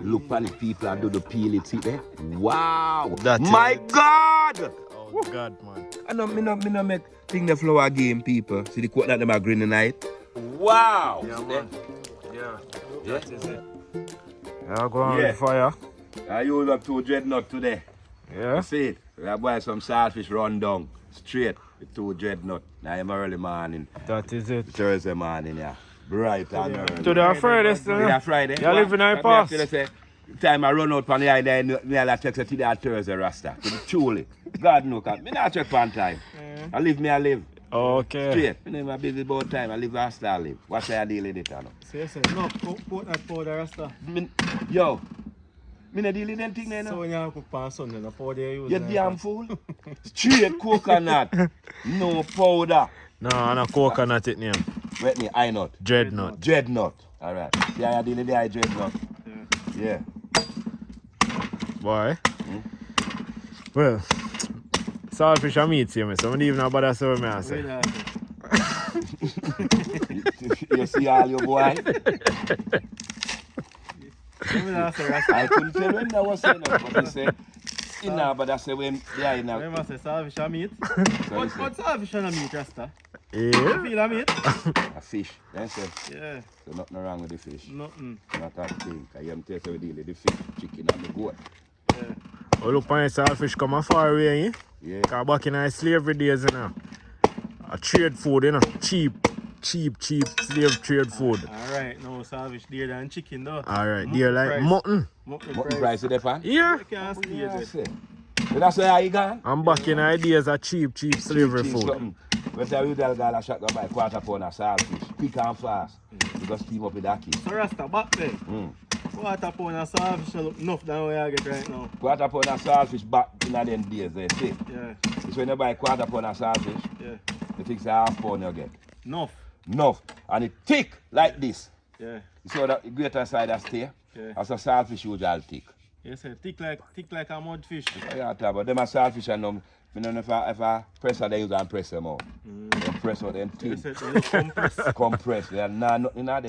Look for the people and do the peel it, see there? Wow! That My God! Oh God, man. I know me no make thing the flower game, people. See the quote that them are green tonight? Wow! Yeah, See man. there? Yeah. Yeah. That is it. Yeah, go on Yeah. with fire. I use up 2 dreadnought today. Yeah. You see it? We have buy some saltfish run down straight with 2 dreadnought. Now I'm early morning. That is it. Thursday morning, yeah. Bright and early. Today Friday still. Today Friday. You live in a pass. Time I run out on the island, me I text today at Thursday, Rasta. To the truly. God knows, me not check on time. I live. Okay. Straight. Me never busy about time. I live Rasta, I live. What's I deal with it, I know? Say, no, put that powder, Rasta. Yo, me not deal with them thing there, So no. when you cook pan Sunday, the powder you use. You damn fool. Straight coconut. No powder. No coconut it name. Wait me, I nut. Dreadnought. Dreadnought. Alright. See how you deal with the dreadnought? Yeah. Boy. Well, saltfish and meat, see me. So I don't even know about that story, me I say. You see all your boy? I couldn't tell when that was saying that, but he said, in now, but I said when they are in now. Remember say saltfish and meat? So he said, What saltfish and meat, Rasta? Yeah. Feel a meat? a fish. Then say, Yeah, so nothing wrong with the fish. nothing. Not that thing. I am telling you, we deal with the fish, chicken and the goat. Yeah. Oh, look, on saltfish come a far away, eh? Yeah. Because back in our slavery days, you know, a trade food, you know, cheap slave trade food. Alright, no saltfish dear than chicken though. Alright, they're like price. mutton. Mutton What price. price is that, pan? Yeah. You can't steal Yeah, it. say. So that's where you gone? I'm back in our days of cheap slavery Cheap food. something. When say we tell girl a shot go buy 1/4 pound of saltfish, quick and fast. Because steam up with that key. So Rasta, back then, quarter pound of saltfish look enough than what you get right now. 1/4 pound of saltfish back in them days, they say. Yeah, It's when you buy 1/4 pound of saltfish, yeah. you think it's half pound you get. Enough. Enough. And it thick like this. Yeah, You see how the greater side of stay? yeah. That's a saltfish usually thick. You say thick like a mudfish. Yeah, but them a saltfish and them, I don't know if I press her, they use and press them out. They press out them You thin. say they look compressed. Compress. They are nothing in them.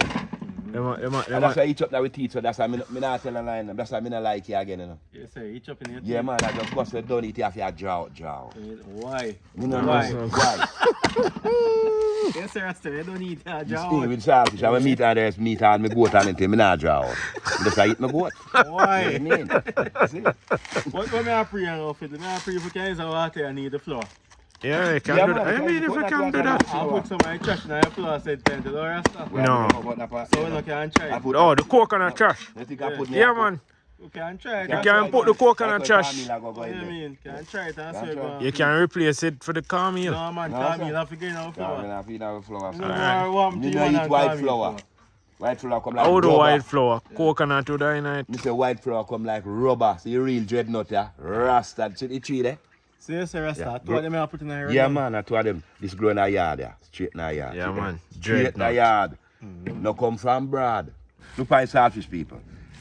And that's why each up that we teach, so that's why I not tell a line. That's why I not like you again, you know. You say each up in it. Yeah, man, I just bust it down, it have your jaw. Why? You know Why? why? Yes, sir, Rasta, you don't need a Stay jaw. with saltfish, I will meet and there's meat and my goat and anything, I not draw out. Just I eat my goat. Why? You mean? See? What me I pray and outfit? Me I pray if you can use the water and need the flour. Yeah, you can Yeah, do man, that. I mean, if you can do that. I put some of my trash in your flour, said plenty, don't Rasta? No. So we no can try I it. put, Oh, the coconut trash. you think I put Yeah, man. You can try it. You can put the coconut trash. What do you mean? Can try it and see You can replace it for the cornmeal. No man, No, come sir. in, I forget now flour. I feed our flour. No more warm Me tea, no man, eat and white cornmeal flour. White flour come like How do rubber. white flour? Coconut to the in it. Me say white flour come like rubber. See real dreadnought, yeah? Rasta. See the tree there? See, yes, sir, Rasta. Yeah. Two of them I put in here. Yeah, man. I told them. This grow in a yard, yeah. Straight in a yard. Yeah, See man. Straight in a Dreadnought. yard. No come from broad. Look at saltfish, people.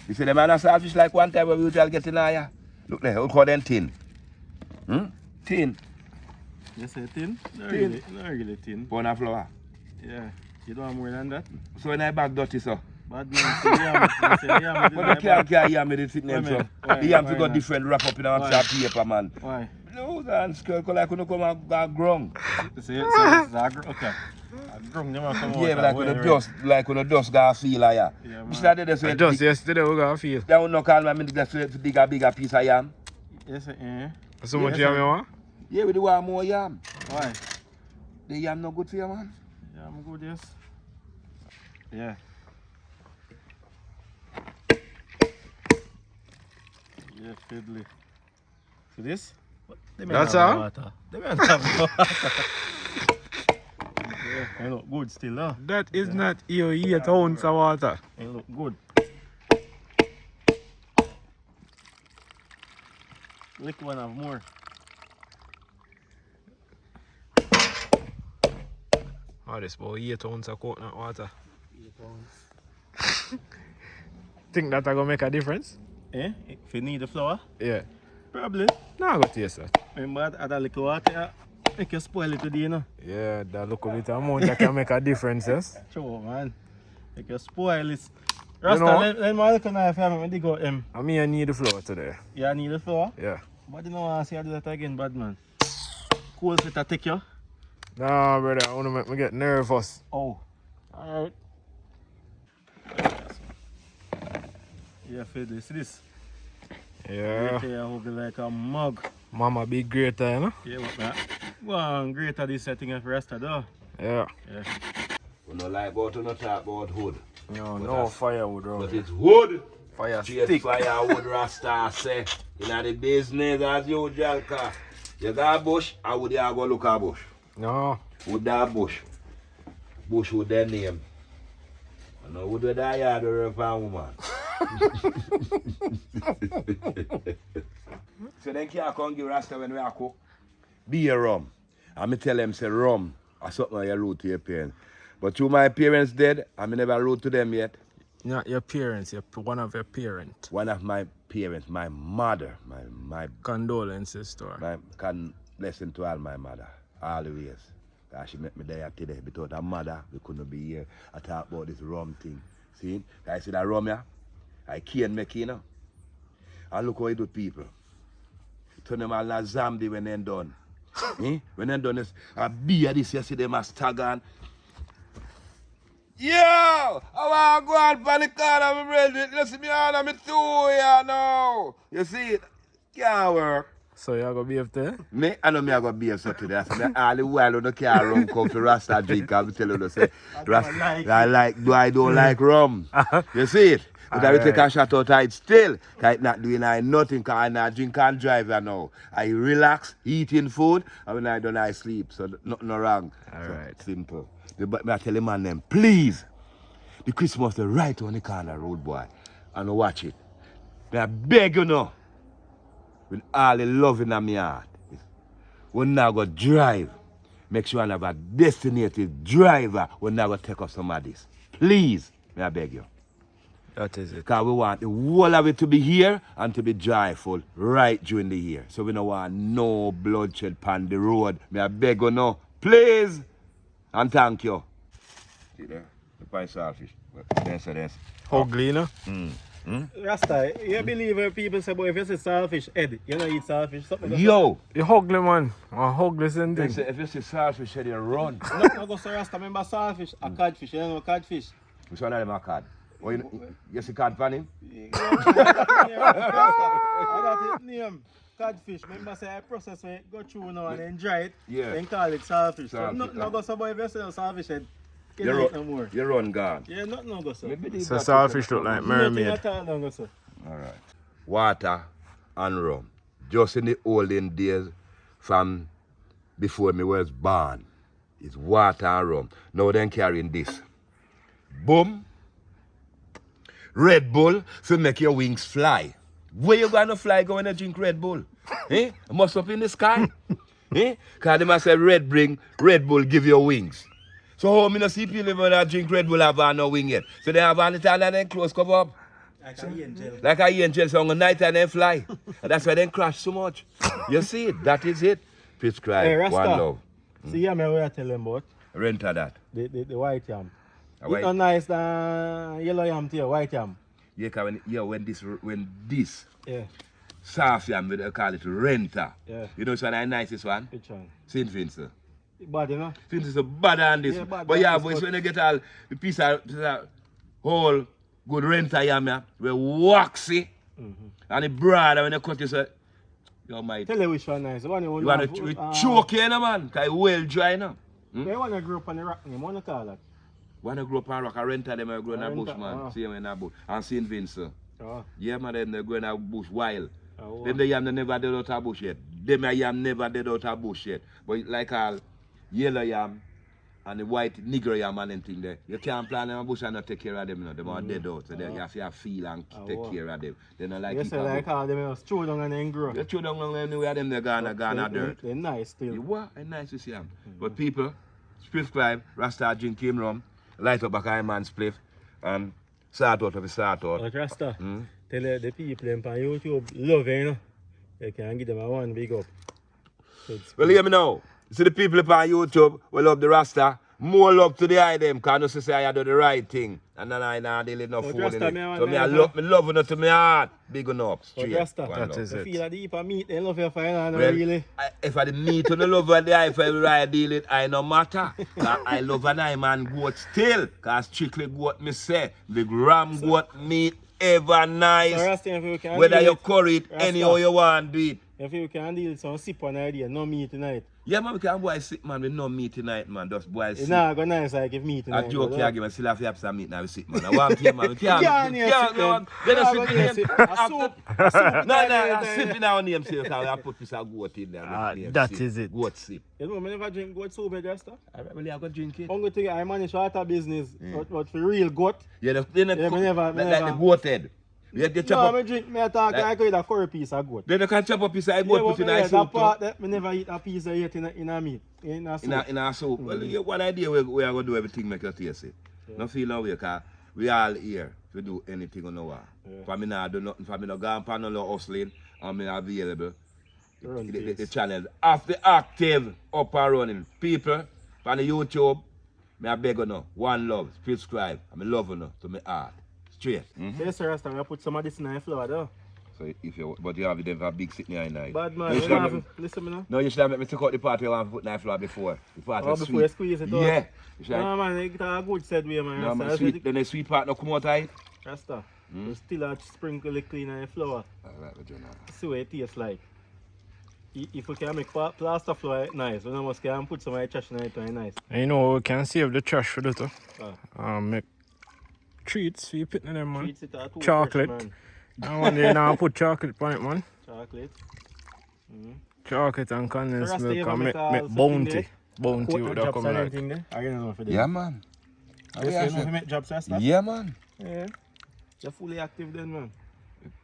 You see them other saltfish like one time when we usually get in here? Look there. Look how them thin. Thin. You say thin? Not Thin. really thin. Pound of flour. Yeah. You don't want more than that? So in a bag dirty, so. Bad man, say yam. You say yam. But you can't yam with it sitting them, so. Why? The yam Why to go not? different wrap up in a Why? chap paper, man. Why? No, and skirt like when you come and grown. You say, okay. I grung them out from Yeah, but like when the dust got feel like yeah. Yeah, man. We started this way. Just yesterday we got a feel. They will not call me to dig a bigger piece of yam. Yes, sir. So much Yes, yam you want? Yeah, we do want more yam. Why? The yam no good for you, man. Yeah, I'm good, yes. Yeah. Yeah, fiddly. See this? That's all? They may not have no water. Yeah, it look good still, huh? That is not your 8 ounce of water. It look good. Lick one have more. Oh, this about 8 ounce of coconut water. Think that I gonna make a difference? Eh? If you need the flour? Yeah. Probably. No, I go taste that. Remember add a little water, make you spoil it today, you know? Yeah, that look of it amount that can make a difference, yes? Sure, man. Make you spoil it. Rasta, You know? let me look on if I haven't dig out him. I mean, I need the flour today. Yeah, I need the flour. Yeah. But you know I see I do that again, bad man. Cool fit to take you. Nah, brother, I want to make me get nervous. Oh. Alright. Yeah, feel this. See this? Yeah. Right here, I hope you like a mug. Mama be greater, you know? Yeah, what that? Go on, greater this setting of Rasta though. Yeah. Yeah. We don't like about, we don't talk about wood. No, But no that's- firewood, bro. But it's wood. Fire Chase stick. firewood Rasta say. In the business as usual, car. You got a bush, I would have go look at a bush. No. Would that bush? Bush with their name. I know would with that yard or a farm woman. So then can't come give Rasta when we are cook. Be a rum. And me tell them say rum. I something I root to your parents. But through my parents dead, I never root to them yet. Not your parents, one of your parents. One of my parents, my mother, my Condolences to her. blessing to all my mother, always. She met me there today. Without her mother, we couldn't be here. I talk about this rum thing. See? I see that rum here? I can't make it, you know. And look how it do people. Turn them all like zombie when they're done. Eh? When they're done, it's a beer this, you see them as stagger. Yo! I want to go out for the corner, my brother. Listen me on, I'm too here now. You see it? Can't work. So you're going to be up there? Me, I know me I got beer so today. I said, all the while on the car rum come to Rasta drink. I'll tell you, say, Rasta, I don't like rum. You see it? But I will take a shot out of it still. Cause it's not doing nothing, cause I not drink and drive now. I relax, eating food, and when I don't, I sleep. So nothing wrong. Alright. So, simple. But I tell the man them, please, the Christmas the right on the corner road, boy, and watch it. I beg you now, with all the love in my heart, when now go drive, make sure I have a designated driver when now go take us some of this. Please, may I beg you. That is it. Because we want the whole of it to be here and to be joyful right during the year. So we don't want no bloodshed on the road. May I beg you now, please, and thank you. See there? The pie saltfish. That's. Ugly, you know? Rasta, you believe when people say, boy, if you say saltfish head, you don't eat saltfish? Something Yo! You ugly, man. Ugly same thing. If you see saltfish, head, you run. No, go say Rasta, remember saltfish, a codfish, you know codfish? Which one of them are cod? Oh, you see cod pan him? I got it name. Codfish, remember say I process when it go through now and then dry it, then call it saltfish. So Saltfish, no go so boy if you say saltfish head, You can't eat no run, more. you run gone. Yeah, nothing no go so. So saltfish look like mermaid. Nothing at all no go so. Alright. Water and rum. Just in the olden days, from before me was born, it's water and rum. Now then carrying this. Boom. Red Bull to make your wings fly. Where you gonna fly going to drink Red Bull? Eh? Must up in the sky? Eh? Because they must say Red Bull give you wings. So how many see people when I drink Red Bull have no wing yet? So they have on the time and then close cover up. Like a angel. Like a angel, so on the night and then fly. And that's why they crash so much. You see it? That is it. Prescribe Hey, Rasta. one love. See here me what I tell them about Rent of that. the white yam. A It's white- not nice than yellow yam to your white yam. Yeah, 'cause when this Yeah, soft yam, we call it renter. yeah. You know which one is the nicest one? Which one? St. Vincent. Bad, you know? St. Vincent is better than this. Yeah, bad but than yeah, this, boys, but- when you get all the piece of whole good renter yam, yeah, we waxy and the broad, and when you cut it, so you might. Tell you which one nice. The one You want to choke you, man, because it's well dry now. They want to grow up on the rock name. What do you call that? When I grow up and rock, I renter them, I grow in a Renter, bush, man. ah. See them in a bush. And St. Vincent. Oh, Yeah, man, them they go in a bush wild. oh. Them the yam they never dead out of bush yet. Them the yam never dead out of bush yet. But like all yellow yam and the white negro yam and them thing there, you can't plant them in bush and not take care of them. You know. Them are dead out. So you have to feel and take wow. care of them. They don't like You it. say like how them just chew down and then grow. You chew down long anywhere them they gone dirt. They're nice still. You what? It's nice to see them. But people, prescribe, Rasta drink him rum, light up a kind man spliff, and start out of the start out. But Rasta, tell the people on YouTube love it, you know. You can give them a one big up. So it's Well, hear me now. See the people on YouTube, we love the Rasta, More love to the eye them, because I say I do the right thing. And then I not dealing no food in it. So me love it to my heart. Big enough, straight. That is I it. feel like the heap of meat, they love you for you, Well, really. if I the meat and the love of the eye, if I deal it, I no matter. I love an eye man goat still. Because strictly goat me say. The ram goat meat ever nice. So Rasta, if you can whether deal you curry it, anyhow you want do it. If you can deal some sip on idea, no meat tonight. Yeah, man, we can boil sip, man, with no meat tonight, man. Just boil sip. It's not going nice like if meat tonight. I joke here, give me still have to have some meat now, we sip, man. I want here, man. We can't. Then Then sip. A soup. No, sip in our name, say, because I put this goat in there. That is it. Goat sip. You know, I never drink goat soup, Rasta. I really have to drink it. Only thing I manage water business, but for real goat. Yeah, they never. Like the goat head. Yeah, they chop up. I talk like I eat a curry piece of goat. Then you can chop up piece of goat, put in a soup. That part, I never eat a piece of it in a meat. In a soup. In a soup. Well, you get one idea we are going to do everything make you taste it. No feel no way, because we all here to do anything on the wall. For me not do nothing, for me not go on panel hustling, and me available. The channel. After active, up and running. People, on the YouTube, me I beg you now, one love, subscribe, and me love you now to my heart. Straight. Yes, sir, Rasta, I put some of this in the flour though. So if you, but you have them for a big sitting here now. Bad man, you have, listen me now. No, you should have let me take out the part where you want to put knife flour before. The part before sweet. you squeeze it out? Yeah. No man, you get a good said way man. No, man, sweet, then the sweet part no come out of it. Rasta, you still have to sprinkle it clean on the flour. Alright, we do now. See what it tastes like. If you can make plaster flour nice, you must can put some trash in it nice. And you know, we can save the trash for that. Make treats for you putting in them, man. Treats it are too Chocolate. fresh, man. And one day now put chocolate on it, man. Chocolate. Chocolate and condensed Rasta, milk you ever and make make something bounty. there? Bounty Coat would and have drops come and like. everything there? I don't know for them. Yeah, man. You know if you make drops and stuff? Yeah, man. Yeah. You're fully active then, man.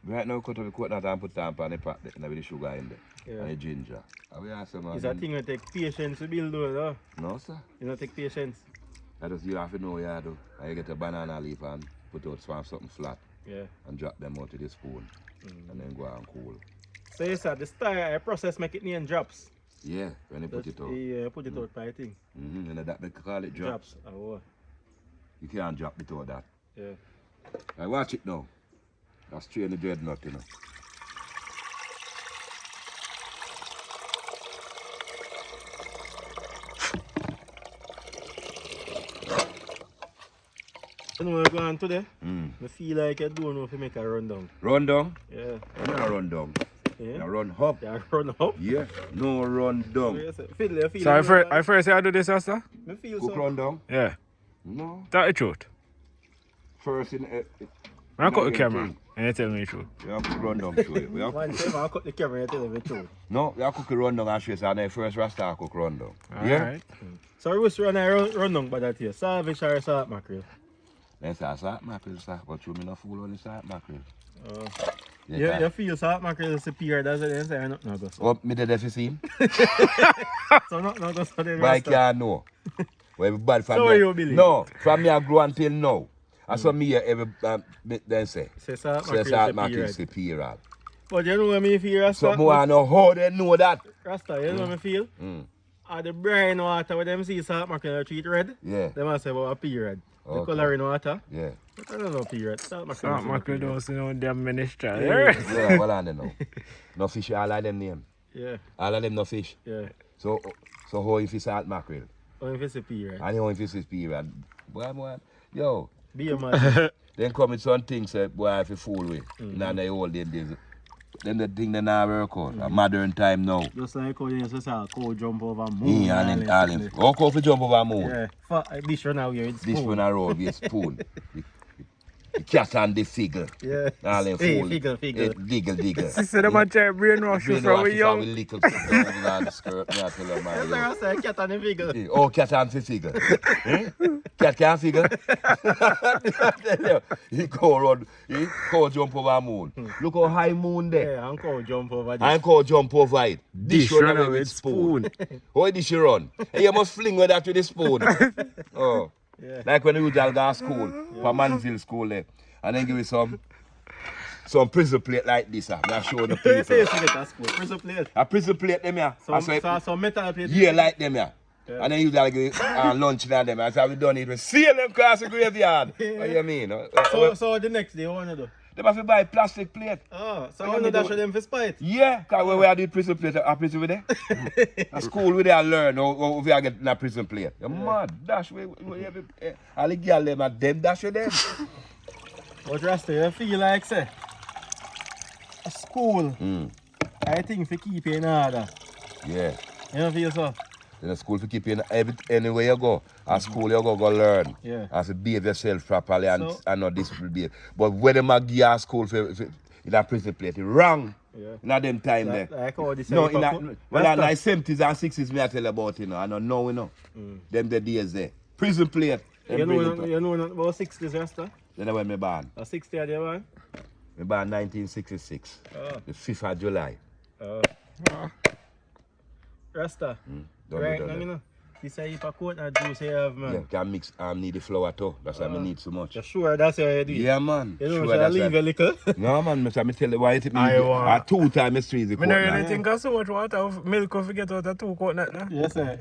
Right now, we cut off the coconut and put time on the pot there, with the sugar in there. Yeah. And the ginger. And we ask them, It's a thing that take patience to build though, no? No, sir. You don't take patience. That is, you have to know what you do. And you get a banana leaf and put out something flat. Yeah. And drop them out to the spoon. And then go and cool. So you said the style, process make it near drops. Yeah, when you put it out. Yeah, put it out by thing. And that they call it drops. Oh, You can't drop it out that. yeah. I watch it now. That's straight in the dreadnought, you know. You know what we're going today? I feel like I don't know if you make a rundown. Run down? Yeah. You not run down. Yeah. You run up. Yeah, run up. Yeah, no run down. Feel So I first say I do this, Rasta? I feel Cook so. run down? Yeah. No. That's the truth. First in I cut the camera and you tell me the truth. we have to run down show you. We have One time I cut the camera and tell them the truth. No, we have to cook a run down and show you so the first Rasta cook run down. Yeah? Alright. So we was run down by that here. Saltfish or salt mackerel? Then say salt mackerel, sir. But you me no fool on the salt mackerel. You feel salt mackerel is superior, that's what they say, not no go so. Oh, me did if you see him. So not go so then But I Rasta. can't know. Well, bad from So me. you believe? No, from me I grow until now. And so me every then say. Say salt Say mackerel salt mackerel superior. superior. But you know what me feel, Rasta? So more I know how they know that. Rasta, you know what me feel? Are the brine water where them see salt mackerel treat red? Yeah. They must say about a period. The Okay. color in water. Yeah. I don't know period. Salt mackerel. Salt mackerel don't see no damn minister. Yeah, well on there now. No fish, all of them name. Yeah, All of them no fish. yeah. So how if it's salt mackerel? Only if it's a period. And how if it's this period? Boy, yo. Be a man. Then come with some things say, boy, if you fool with. Now the old days. Then the thing they now work out. A modern time now. Just like how you say a cow jump over moon. Yeah, and all them. How come if you jump over moon? Yeah. This one now here, it's This spoon. one a road with spoon. The cat and the figure. Yeah. All them Hey, fool. figure. Diggle. She said I'm a try brainwash you from we young. With little down on the skirt. Me I tell her, man, That's yo. why I say cat and a figure. Oh, cat and the figure. Cat can't figure. He go jump over moon. Look how high moon there. Yeah, and cow jump over there. And go jump over it. Dish run away with spoon. How dish you run? And you must fling with that with the spoon. Oh. Yeah. Like when you go to school, for Manville school there. And then give you some prison plate like this. I'm not showing the Say people. you see it at school. Prison plate. A prison plate them here. Some metal plate. Yeah, like them here. Yeah. And then you gotta get lunch and them. That's how we done it. We sail them across the graveyard. What do you mean? So the next day, what wanna do? They have to buy plastic plate. Oh, so I wanna dash them for spite? Yeah, because when we are doing prison plate, a prison with there. At school we there learn how we are getting a prison plate. You're mad. Dash we all the girls them and them dash with them. But Rasta, you feel like say a school, I think for keep you in order. Yeah. You don't feel so? In a school for keep you anywhere you go. At school you go learn. Yeah. And to behave yourself properly and not discipline behave. But when them a give you a school for in a prison plate, it's wrong. Yeah. In them time there. Like how this no, in the 70s and 60s me I tell you about, you know. I don't know, you know. Them the days there. Prison plate. You know about 60s, Rasta? Then when me born. 60 are you born? Me born 1966. The 5th of July. Rasta. Right now, you know. This is a coconut juice you have, man. Yeah, can mix need the flour too. That's why I need so much. You're sure that's what you do? Yeah, man. You know, sure, should I leave a little? No, man. Me tell you why it me. 2 times street the coconut. I don't really think I so much water milk if we get out of 2 coconut now. Yes, sir.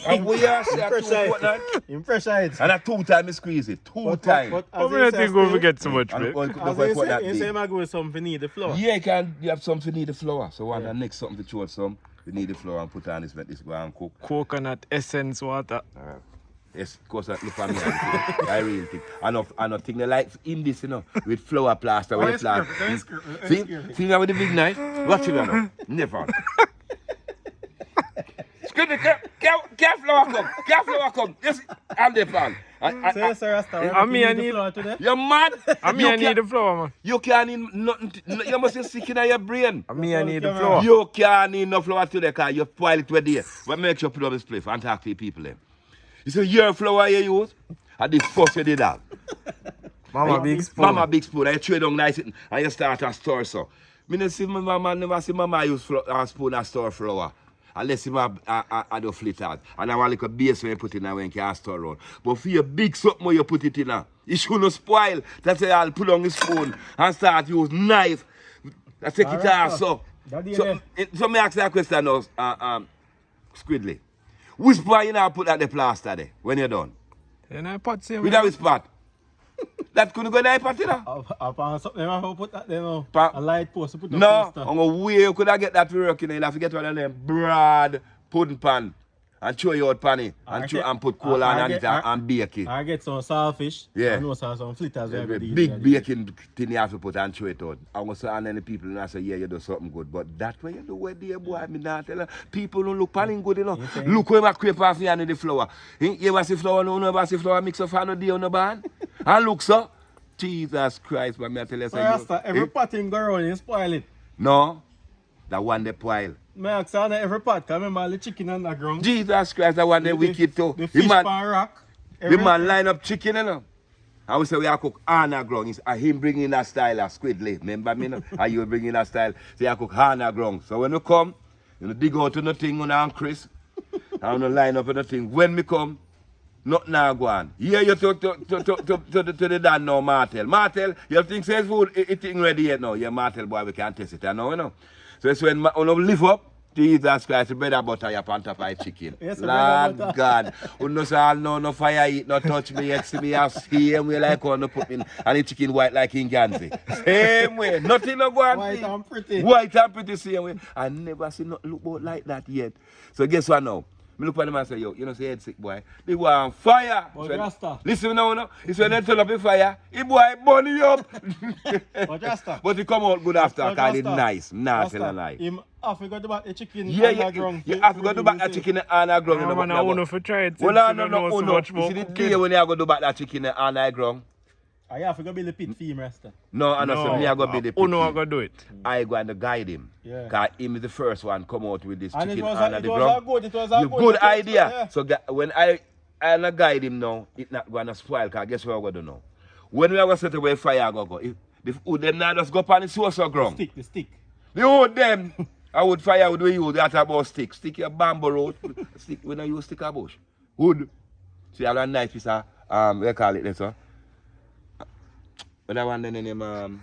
And we are say 2 coconut. Impressive. And 2 times squeeze it. 2 times. But I don't think we get so much milk. You say I go with something need the flour? Yeah, you have something need the flour. So one next something to chew some. You need the flour and put on this, let this go and cook. Coconut essence water. Yes, of course, look for me. I really think. I don't think they like in this, you know, with flour plaster. With plaster. See now with the big knife? Watch it now. Never. Excuse me, can flour come? Can flour come? Yes, I'm the fan. I need flour today. You're mad? I need the flour, man. You can't need nothing. You must be sick in your brain. I need the flour. You can't need no flour today because you spoil it with there. But make sure you put up this place and talk to the people then. You say your flour you use? And this first you did that. Mama big spoon. Mama big spoon. And you trade on nice and you start a store so. I never see mama use a spoon and store flour. Unless you have a flit out. And I want like a base when you put it in when you can store around. But for your big something where you put it in, it shouldn't spoil. That's why I'll put on the spoon and start use knife. I take it off so. So me ask you a question now, Squidly. Which part you now put at the plaster there when you're done? In a pot same. With that which part? That couldn't go in the pot, you know? Upon something, I put that there now. A light post to put the poster. No, I'm going to wait, you could get that to work, you know. You'll have to get one of them broad pudding pan and throw you out pan it and put coal on it and bake it. I get some saltfish. Yeah. And also some fritters. Big baking thing you have to put and throw it out. I was and then the people and I say, yeah, you do something good. But that way you do where dear boy, I mean not tell you. People don't look panning good, you know. Look where my crepe off here and the flour. You ever see flour, no ever see flour mix up for no day on the barn? And look so. Jesus Christ, but me I tell you, every pot in go around, you spoil it. No, that one they spoil. Me ask every pot, I remember the chicken on the ground. Jesus Christ, that one they wicked too. The fish pan rock. The man line up chicken, you know. And we say we are cook on the ground. It's him bringing that style of Squidly. Remember me, no? And you bringing that style. So you cook on the ground. So when you come, you dig out to nothing on Chris. And you line up on the thing. When me come, not now go on. Here you to the Dan now, Martel. Martel, you think says food, it ain't ready yet now. Yeah, Martel boy, we can't test it. I know, you know. So it's when you lift up, Jesus Christ, the bread and butter, you pan top of chicken. Yes, Lord God. You know, say, no fire eat, no touch me, yet see me have same way like one, no put me in, and the chicken white like in Gansey. Same way. Nothing no go on. White and pretty. White and pretty, same way. I never seen nothing look about like that yet. So guess what now? Me look at them and say, yo, you know, say head sick boy. They go on fire. Listen now, no. It's when they turn up the fire, he boy burn you up. But he come out good after, because it's nice. Nah, tell a lie. Him have to go to back the chicken on the ground. You have to go to back the chicken on the ground. I'm going to try it. Well, no. You see the day when you go to back that chicken on the ground? I have to go build the pit for him, Rasta. No, I know. Me I go build the pit. Who know I go do it? I go and guide him. Yeah. Because him is the first one come out with this and chicken on the ground. It was a good idea. Yeah. So when I guide him now, it's not going to spoil. Because guess what I'm going to do now? When we are going to set away fire, go. If the wood them now just go up on the source of ground. The stick. The wood them. I would fire would we use that about stick. Stick your bamboo road. Stick when I use stick a bush. Wood. See, I have a nice piece of we call it this, huh? But that one then name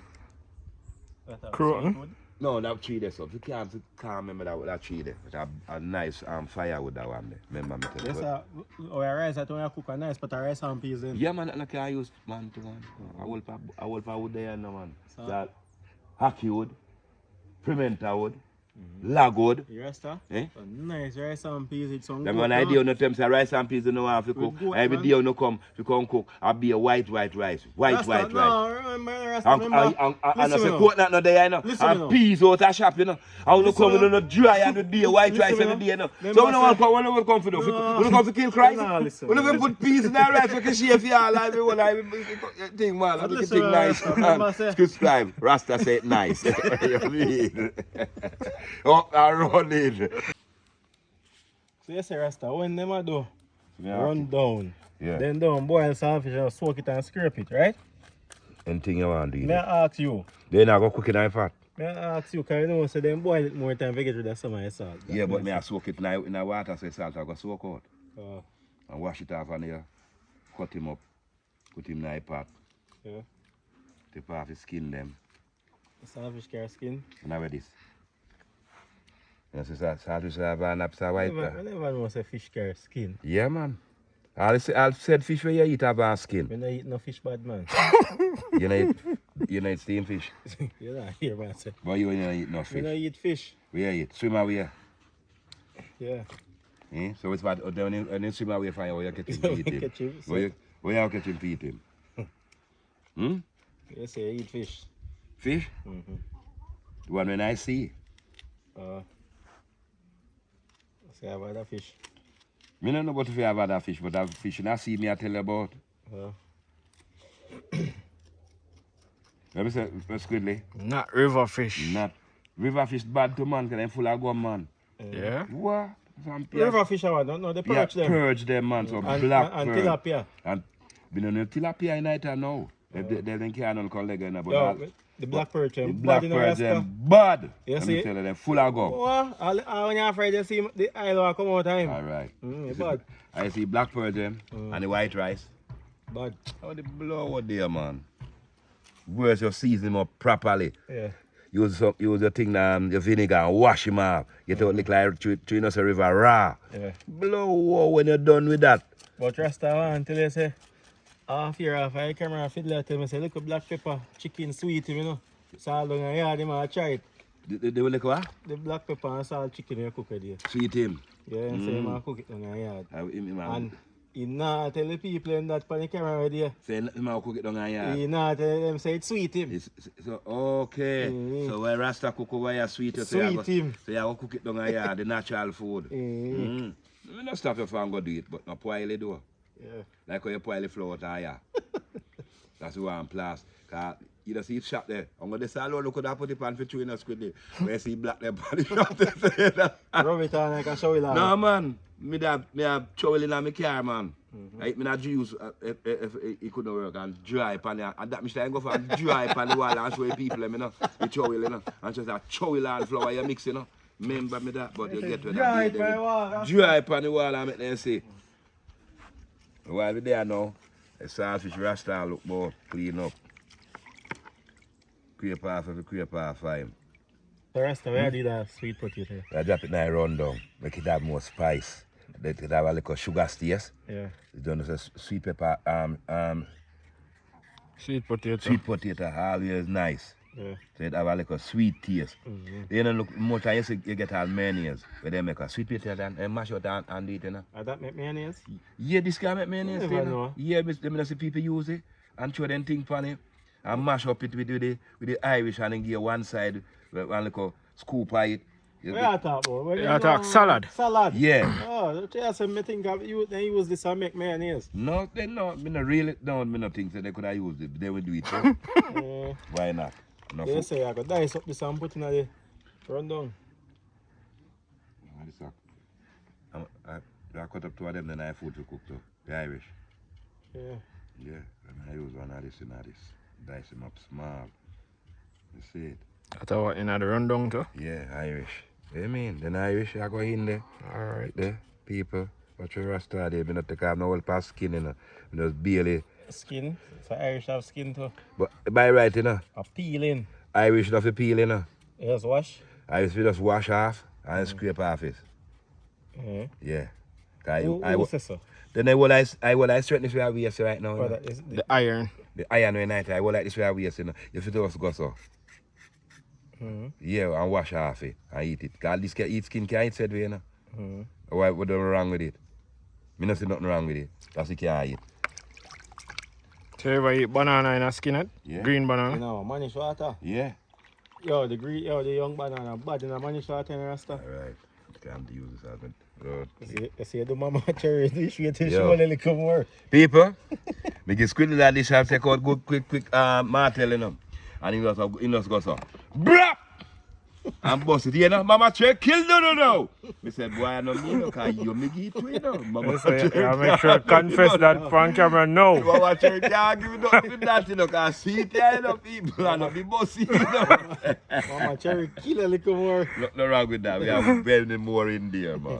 Croton. No, that tree there, so you can't remember that tree there. But a nice firewood that one there. Remember me tell you. Yes, our rice that when you cook a nice pot of rice and peas in. Yeah, man, I can't use man to man. I will for wood there, no man. So, That hockey wood, pimenta wood, lag wood. you rest her? Eh? So nice rice and peas with some Them goat, one idea on the terms of rice and peas you know have to cook. goat, Every man. day you know come to come cook. I'll be a white rice. White Rasta, rice. no, remember Rasta, And remember. I Listen say me coconut no there, you know. Listen me And now. peas out of shop, you know. I will Listen come me with now. no dry and the day, white Listen rice me every now. day, you know. Remember So when say- we come for do? No. We come to kill Christ. No, listen We me never now. put peas in our rice, we can share for y'all life, we will thing man, But make it listen, thing nice. Rasta, remember say- Subscribe. Rasta say it nice. You mean? Oh, I run it. So you say Rasta, when them a do, Yeah. run down. Yeah. Then down, boil saltfish and soak it and scrape it, right? Anything you want to do. May I ask you, Then I go cook it in fat. may I ask you, because you know, so them boil it more time to get rid of some of the salt. Yeah, but me I soak it in the water so salt I go soak out. Oh, And wash it off and you cut him up, put him in the pot, yeah. take off his skin them. Saltfish carry skin. And now this. You see saltfish have an upside white. I never know say fish carry skin. Yeah man. I'll said fish where you eat have a skin. When I eat no fish bad man. You know eat steam fish. You not hear man say. But you don't eat no When I fish. eat fish. Where you eat? Swim away. Yeah. Eh? So it's bad when you swim away from you, where you catch him So eat we him. catch him, so- Where you catch him eat him? Hmm? You say I eat fish. Fish? Mm-hmm. The one when I see. I say about that fish. Me don't know what if you have other fish, but that fish and I see me I tell you about. Let me say, quickly. Not river fish. Not. River fish bad to man, because they're full of gum, man. Yeah? What? Some River fish I don't know, they yeah, purge them. purge them, man. So And, black and purge. tilapia. And we don't know tilapia in night now. They don't care on call leg, but Yo, the black perch the them. black bad in the purge Rasta. them bad. You Let see? me tell you, they're full of gum. What? All when you're afraid you see the island come out time. All right. It's bad. I see black purge them and the white rice. Bad. How the blow out there, man. Worse, you season them up properly. Yeah. Use your thing, your vinegar and wash him off. Get out look like Trinos River raw. Yeah. Blow out when you're done with that. But restaurant until they say half year off I camera fiddler tell me say look at black pepper, chicken sweet you know. Salt down and yard him I try it. They will look what? The black pepper and salt chicken you cook it there. Sweet him. Yeah, and say him cook it down and yard. And And he not tell the people in that on the camera right there. say him cook it down here. He not tell them say it's sweet him. So okay. So when Rasta cook over here sweet, you say Sweet him. So you go cook it down here, the natural food. Mm. We not stop you from go do it, but not spoil it though. Yeah. Like how you spoil the flour out here. That's why I'm plus. Cause you don't see it shop there. I'm gonna say, look at that put it on for 2 in a squid. Where you see black there on the shop there. Rub it on like a show it on. No man, me have trouble in my car, man. I me not juice if it couldn't work and dry pan it. And that me say I go for and dry pan the wall and show the people them, you know, the chow you know. And just a chow and flour you mix, you know. Remember me that, but you get with Dry that. pan the wall. Dry pan the wall and make them say. While we there now, the saltfish rasta look more clean up. Crepe off every crepe off fine. The rest of it did a sweet potato. I drop it in a rundown, make it have more spice. Let it have a little sugar taste. Yeah. You don't know, sweet pepper, Sweet potato. sweet potato always nice. Yeah. So it have a little sweet taste. You know, look, more time you get all mayonnaise, where they make a sweet potato and mash it and eat, you know. That make mayonnaise? Yeah, this can make mayonnaise, Never you know. know. Yeah, but them see people use it and throw them thing on it and mash up it with the Irish and then give one side, one little scoop of it. You What you talk about? What You talk salad. Salad? Yeah. Oh, that's what I think of you. They use this and make mayonnaise. No, they no, me not really, no, me not think that they could have used it. They will do it. So. Why not? No They food. say I could dice up this and put in the rundown. What is that? I cut up two of them, then I have food to cook too. The Irish. Yeah. Yeah, and I use one of this and this. Dice them up small. You see it? That's what in the rundown too. Yeah, Irish. You mean? Then Irish, I go in there. Alright. There, people. Watch your rasta there. Me not take off no whole past skin, you know. Me just barely. Skin. So Irish have skin too. But by right, you know. A peeling. Irish not for peel, you know. Just wash. I just wash off and scrape off it. Yeah. Who says so? Then I will straighten this way we are right now. You know? That is The iron. The iron way night, I will like this way we are, you know. You fit us go so. Yeah, and wash off it and eat it. Because this can eat skin can eat said way, you know. What wrong with it? Me not see nothing wrong with it. That's it can eat. So you ever eat banana in a skin it? Yeah. Green banana? You know, manish water. Yeah. Yo, the young banana bad in a manish water and rasta. Alright. Can't use this husband. You see the mama cherry this way to Yo. show a little more. People, me get squid like this and take out good quick martel in them. And he just go so. Brap! And bust it, you know, Mama Cherry kill no. Me said, boy, I know me, no, because you me give it to you, know. Mama Cherry. I make sure I confess that on camera no. Mama Cherry can't give it nothing that, you know, because see it here, you know, people, and not be bossy, you know. Mama Cherry kill a little more. Nothing wrong with that. We have very more in there, man.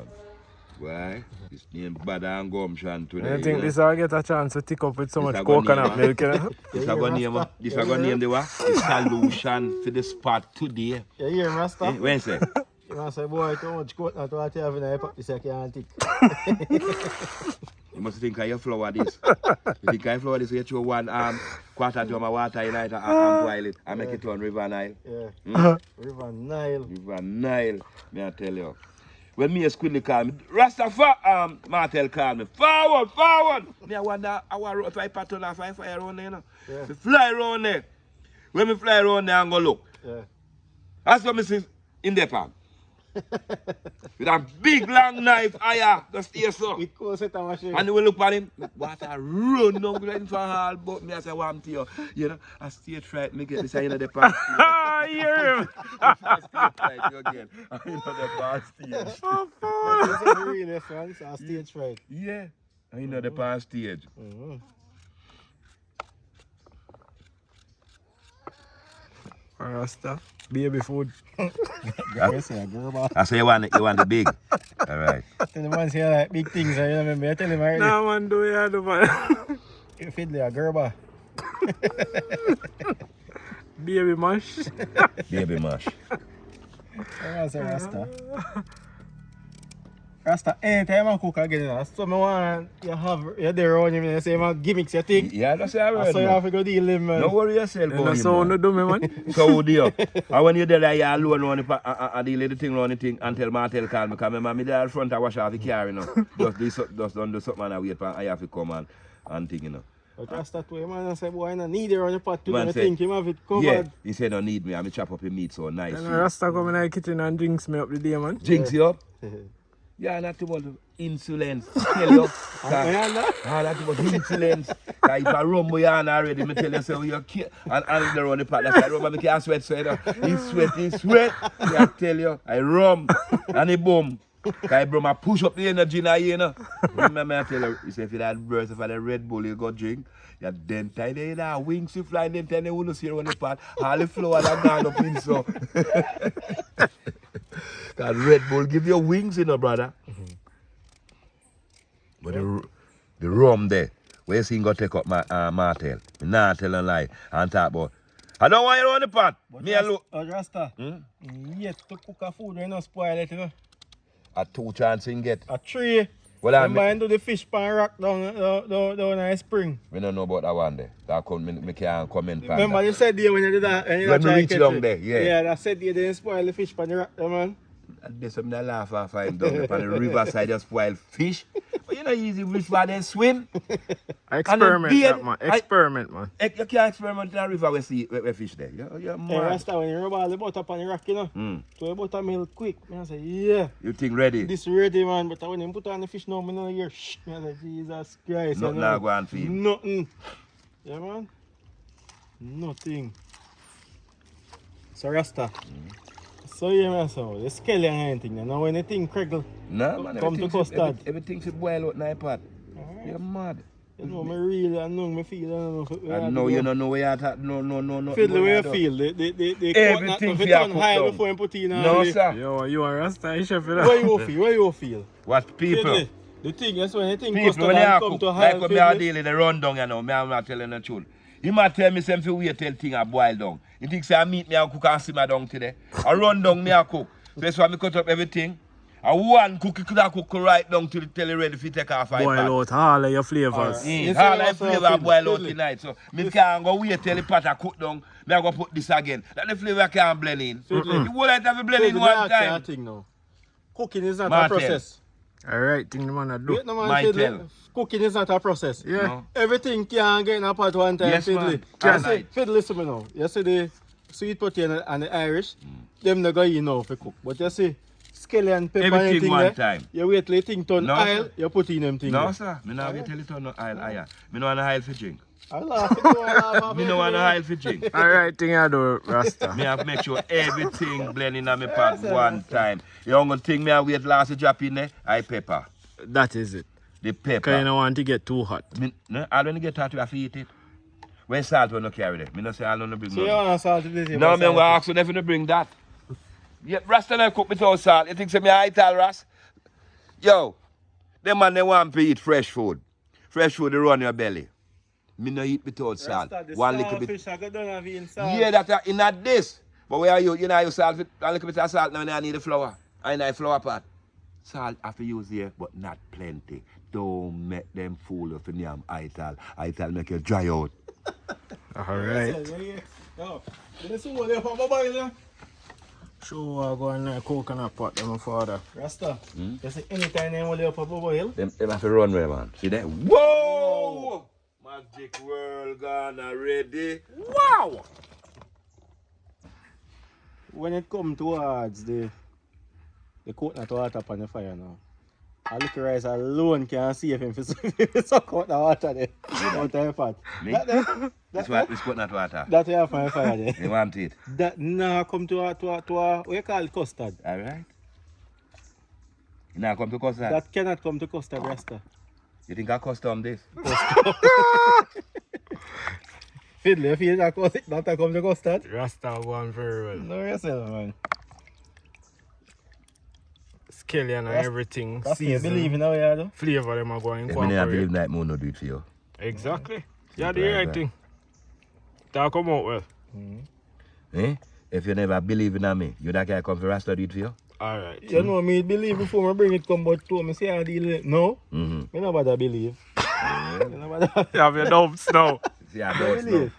Why? This name bad and gumption today. I think this will get a chance to tick up with so This much a go coconut name, milk. You know? This a go name the what? The solution for the spot today. You hear me, Rasta? Eh, when say? You want to say, boy, too much coconut what you have in your pot, this I can't take. You must think of your flour this. You think of your flour this, you throw one quarter drum of water in it and boil it and make it on River Nile. Yeah. River Nile. River Nile, may I tell you. When me a squidly call me, Rastafari, Martel call me, forward. Me I wonder how if I pattern off I fly around there, you know. Yeah. Me fly around there. When me fly around there, I'm going to look. Yeah. That's what me see in the pan. With a big long knife, just stay so. It goes set a machine. And we look at him, water run down in for all, but me I say, one to you know, I stay right, me get this, you know, the pan. Ah, hear him. I stay right, you again. I know the pan stage. Oh, fool. This is the realest one, so stage fright. Yeah, I know the pan stage. Rasta. Baby food. I say a girl. I say you want the big. All right. Tell the man say like big things, you remember? I tell him already. No man, do you do man? You fiddle a gerber. Baby mash. Baby mash. I say Rasta. Rasta, anytime I cook again, so I want you have you there around him and say my gimmicks you think. Yeah, that's what I heard. So you have to go deal him, man. Don't worry yourself about him. So no Man. do me man. So do you? And when you're there, you're alone on the deal with the thing, run the thing until Martel call me. Because remember, me there at front, I wash off the car, you know. Just don't do something and I wait for I have to come and thing, you know. But Rasta to him, man, I say, boy, I don't need it on the pot too. Man I say, think him have it covered. Yeah, he said don't need me. I'm chop up the meat so nice. And Rasta come in the kitchen and drinks me up the day man. Jinx you up? Yeah, not too much insolence. Tell you. Not too much insolence. If I rum you on already, me tell you so you can't. And the run the pot, that's why rum, I can't sweat so you know. He sweat. I tell you, I rum and he boom. Because bro, I push up the energy in here, you know. Remember I tell you, he said if you had burst, if you had a Red Bull, you go drink. You then tie the head, wings you fly, then tell you who see on the pot. All the flour that gone up in so. Because Red Bull give you wings, you know, brother. But the rum there, where you see him go take up my Martel. Me nah tell a lie and talk about. I don't want you on the pot. But Me alone. Rasta, yet to cook a food, you know, spoil it, you know. A 2 chance in get. A 3. Well, I remember I do the fish pan rock down in the spring. we don't know about that one there. That me can't comment on Remember that. you said there when you did that and you When we try reach catch down it. there, yeah. Yeah, that said you didn't spoil the fish pan the rock there, man. And there's something I laugh off him down there on the riverside just spoil fish. But you know easy which one they swim. Experiment And then that man. Experiment man. You can't experiment in the river where fish there. You're Hey, mad. Rasta, when you rub all the butter on the rock, you know, so the butter melt quick. I say, yeah, You think ready? this ready, man. But when you put on the fish now, I know you hear shh. I say, Jesus Christ. Nothing you now know. go and feed. Nothing. Yeah, man. Nothing. So, Rasta. So, yeah, man, so the skeleton and anything. You know, when the thing crackle, No, man. come to custard. Everything should boil out in the pot. You're mad. You know, me really, I know, me feel, I know you don't know where you're at. No. Feel the way you feel. The Everything coconut, for if you it turn cook high down. before you put it in. No, sir. Yo, you are Rasta, you chef, you know. Where you feel? What people? Fiddly. The thing is when the thing People, custard when and you come cook, to high like when I deal in the rundown, you know, I'm not telling the truth. He might tell me something wait till thing a boil down. He thinks say I meet me and cook and simmer down today. I run down me and cook. So that's why I cut up everything. And one cook it could have cook right down till it's ready to take off. Boil out all of your flavors. All the flavor boil out tonight. So me can't go wait till the pot a cook down. Me I go put this again. That the flavor can't blend in. You won't have to blend in one time. Now. Cooking is not a process. Alright, thing the man a do. Wait, no, man, Fiddly. Cooking is not a process. Yeah. No. Everything can get in a pot one time, Yes, Fiddly. man. Can. Fiddly, listen me now. You see the sweet potato and the Irish, them not going enough for cook. But you see, scallion, pepper, Everything anything one there, time. you wait till the thing turn No, oil, sir. you put in them things. No, sir. Me not wait till it turn no oil higher. Me no want no oil for drink. I laugh at you, I laugh Me no want no oil for drink. Alright, thing I do, Rasta. Me have to make sure everything blend in my pot one time. The only thing me I wait last to drop in there, I pepper. That is it. The Because you pepper. don't want to get too hot. Me, no, I don't get hot, we have to eat it. When salt will not carry it. Me no say I don't bring So you none. want salt this? No, me go ask you never to bring that. Yeah, Rasta never cook without salt. You think say me I eat all Ras? Yo, them man they want to eat fresh food. Fresh food they run your belly. Me no eat without salt. One little bit. Fish, I got done have in salt. Yeah, that in that this. But where are you? You know you salt with a little bit of salt now and I need the flour. I need flour pot. Salt have to use here, but not plenty. Don't make them fool you for name ital. Ital make you dry out. Alright. Oh, this one there for boil. Sure, I go in there coconut pot, my father. Rasta, you see anytime they want to for boil? Them have to run where, man. See that? Whoa! Magic world gone already. Wow! When it comes towards the coconut water up on the fire now, a little rice alone can see if you suck out the water there. Out of the pot. Me? This coconut water. That you have on the fire there. You want it? That now come to a what you call it, custard. Alright. You now come to custard? That cannot come to custard, Rasta. You think I custom this? Fiddly, if you not come to custard. Rasta going very well. No yourself, man. Scallion and everything. That's you Season. believe in how you do. Flavor them are going If me never believe incorporate. that, more no do it for you. Exactly. Yeah, Simple the as right that. thing. That come out well. Eh? If you never believe in me, you that guy come for Rasta do it for you? Alright. You know me believe before I bring it come but to me say I deal with it. No, Mm-hmm. me no bother believe. Me no bother You have your doubts now. See, I no don't know. believe.